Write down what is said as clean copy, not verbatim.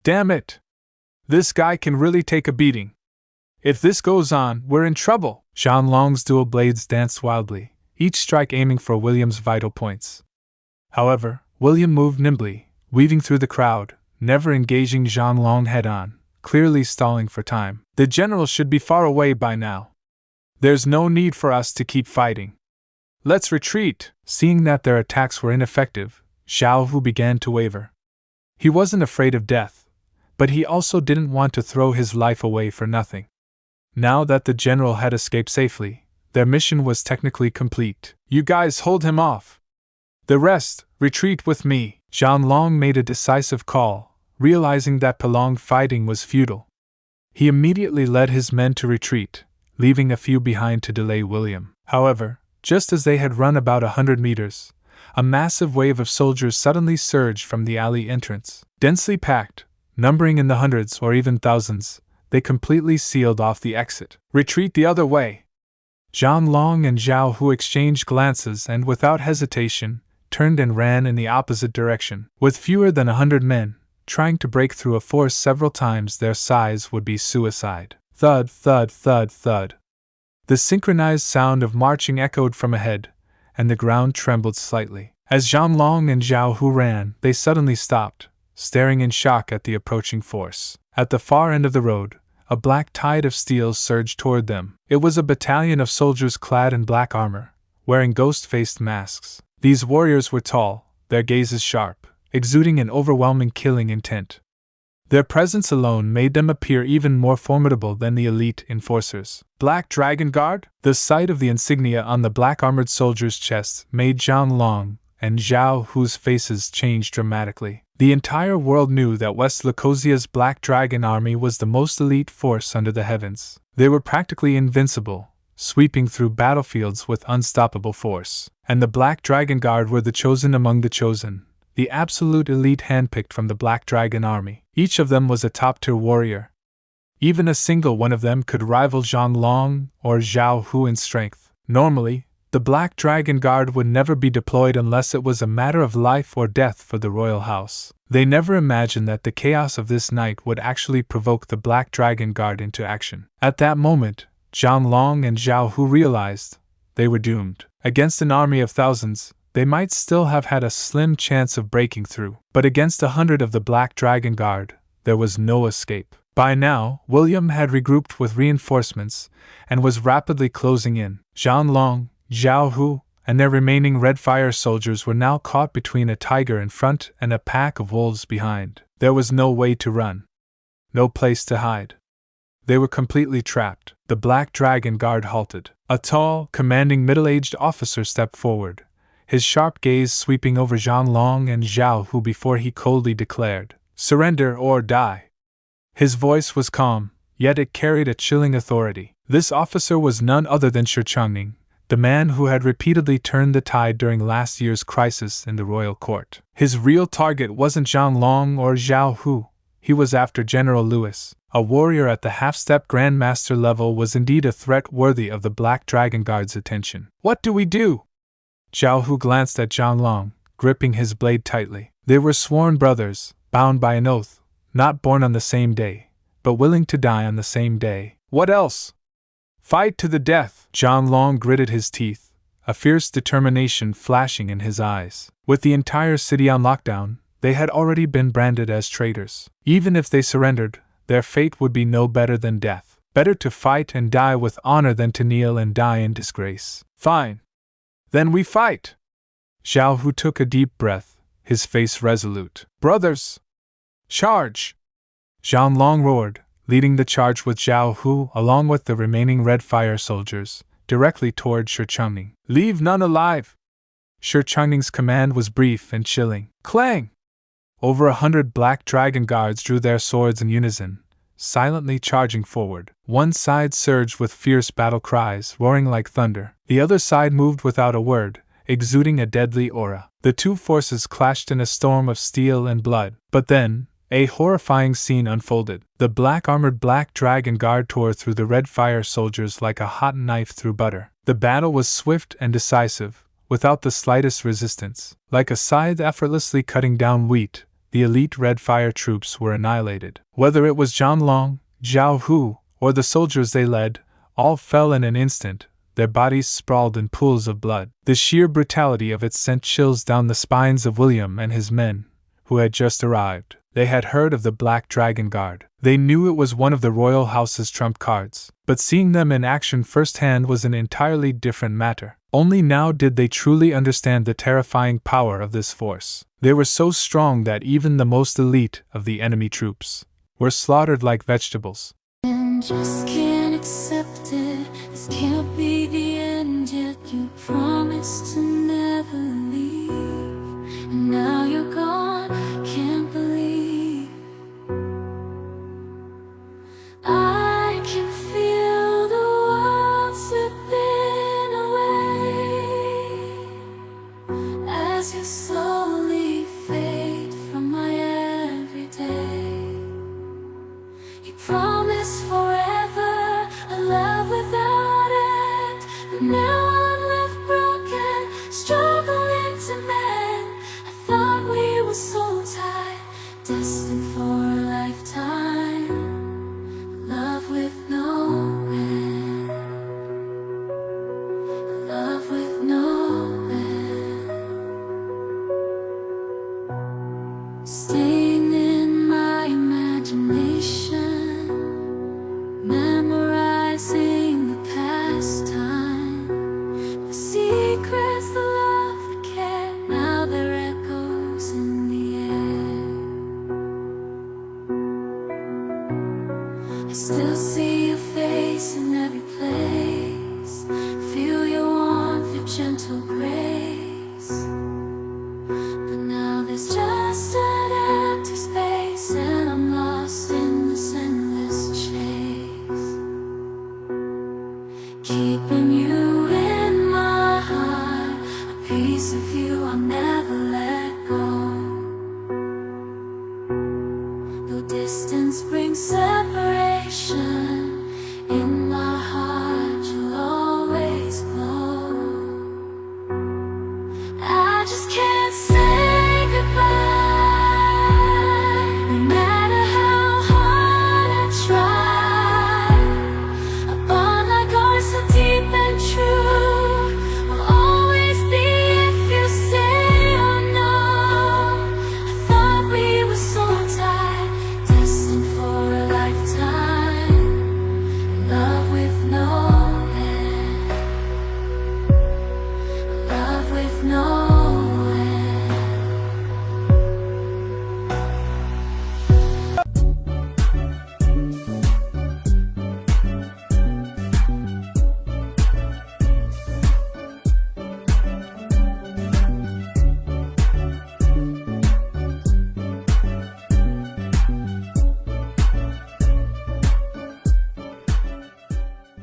Damn it! This guy can really take a beating. If this goes on, we're in trouble. Zhang Long's dual blades danced wildly, each strike aiming for William's vital points. However, William moved nimbly, weaving through the crowd, never engaging Zhang Long head-on, clearly stalling for time. The general should be far away by now. There's no need for us to keep fighting. Let's retreat. Seeing that their attacks were ineffective, Xiao Hu began to waver. He wasn't afraid of death, but he also didn't want to throw his life away for nothing. Now that the general had escaped safely, their mission was technically complete. You guys hold him off. The rest, retreat with me. Zhang Long made a decisive call, realizing that prolonged fighting was futile. He immediately led his men to retreat, leaving a few behind to delay William. However, just as they had run about 100 meters, a massive wave of soldiers suddenly surged from the alley entrance. Densely packed, numbering in the hundreds or even thousands, they completely sealed off the exit. Retreat the other way! Zhang Long and Xiao Hu exchanged glances and without hesitation, turned and ran in the opposite direction. With fewer than 100 men, trying to break through a force several times their size would be suicide. Thud, thud, thud, thud. The synchronized sound of marching echoed from ahead, and the ground trembled slightly. As Zhang Long and Xiao Hu ran, they suddenly stopped, staring in shock at the approaching force. At the far end of the road, a black tide of steel surged toward them. It was a battalion of soldiers clad in black armor, wearing ghost-faced masks. These warriors were tall, their gazes sharp, exuding an overwhelming killing intent. Their presence alone made them appear even more formidable than the elite enforcers. Black Dragon Guard? The sight of the insignia on the black-armored soldiers' chests made Zhang Long and Xiao Hu's faces change dramatically. The entire world knew that West Leucosia's Black Dragon Army was the most elite force under the heavens. They were practically invincible, sweeping through battlefields with unstoppable force. And the Black Dragon Guard were the chosen among the chosen, the absolute elite handpicked from the Black Dragon Army. Each of them was a top-tier warrior. Even a single one of them could rival Zhang Long or Xiao Hu in strength. Normally, the Black Dragon Guard would never be deployed unless it was a matter of life or death for the royal house. They never imagined that the chaos of this night would actually provoke the Black Dragon Guard into action. At that moment, Zhang Long and Xiao Hu realized they were doomed. Against an army of thousands, they might still have had a slim chance of breaking through, but against 100 of the Black Dragon Guard, there was no escape. By now, William had regrouped with reinforcements and was rapidly closing in. Zhang Long, Xiao Hu, and their remaining Red Fire soldiers were now caught between a tiger in front and a pack of wolves behind. There was no way to run. No place to hide. They were completely trapped. The Black Dragon Guard halted. A tall, commanding middle-aged officer stepped forward, his sharp gaze sweeping over Zhang Long and Xiao Hu before he coldly declared, "Surrender or die." His voice was calm, yet it carried a chilling authority. This officer was none other than Shi Changning, the man who had repeatedly turned the tide during last year's crisis in the royal court. His real target wasn't Zhang Long or Xiao Hu, he was after General Lewis. A warrior at the half-step Grandmaster level was indeed a threat worthy of the Black Dragon Guard's attention. What do we do? Xiao Hu glanced at Zhang Long, gripping his blade tightly. They were sworn brothers, bound by an oath, not born on the same day, but willing to die on the same day. What else? Fight to the death! Zhang Long gritted his teeth, a fierce determination flashing in his eyes. With the entire city on lockdown, they had already been branded as traitors. Even if they surrendered, their fate would be no better than death. Better to fight and die with honor than to kneel and die in disgrace. Fine. Then we fight! Xiao Hu took a deep breath, his face resolute. Brothers! Charge! Zhang Long roared, leading the charge with Xiao Hu along with the remaining Red Fire soldiers, directly toward Shi Changning. Leave none alive! Shi Changning's command was brief and chilling. Clang! Over 100 Black Dragon Guards drew their swords in unison, silently charging forward. One side surged with fierce battle cries, roaring like thunder. The other side moved without a word, exuding a deadly aura. The two forces clashed in a storm of steel and blood. But then, a horrifying scene unfolded. The black-armored Black Dragon Guard tore through the Red Fire soldiers like a hot knife through butter. The battle was swift and decisive, without the slightest resistance. Like a scythe effortlessly cutting down wheat, the elite Red Fire troops were annihilated. Whether it was Zhang Long, Zhao Hu, or the soldiers they led, all fell in an instant, their bodies sprawled in pools of blood. The sheer brutality of it sent chills down the spines of William and his men, who had just arrived. They had heard of the Black Dragon Guard. They knew it was one of the royal house's trump cards, but seeing them in action firsthand was an entirely different matter. Only now did they truly understand the terrifying power of this force. They were so strong that even the most elite of the enemy troops were slaughtered like vegetables. And just can't accept it. This can't be the end yet. You promised to never leave, and now you're gone. Can't believe I can feel the world slipping away as you slowly fade from my everyday. You promised forever a love without end, but now I'm left broken, struggling to mend. I thought we were so tied, destined for a lifetime, love with no end, love with no end. Staying in my imagination, memorizing the past time, the secrets, the love, the care. Now they're echoes in the air. I still see your face in every place, feel your warmth, your gentle grace. But now there's just an empty space, and I'm lost in this endless chase. Keeping you in my heart, a piece of you I'll never let go. Though distance brings separation, in my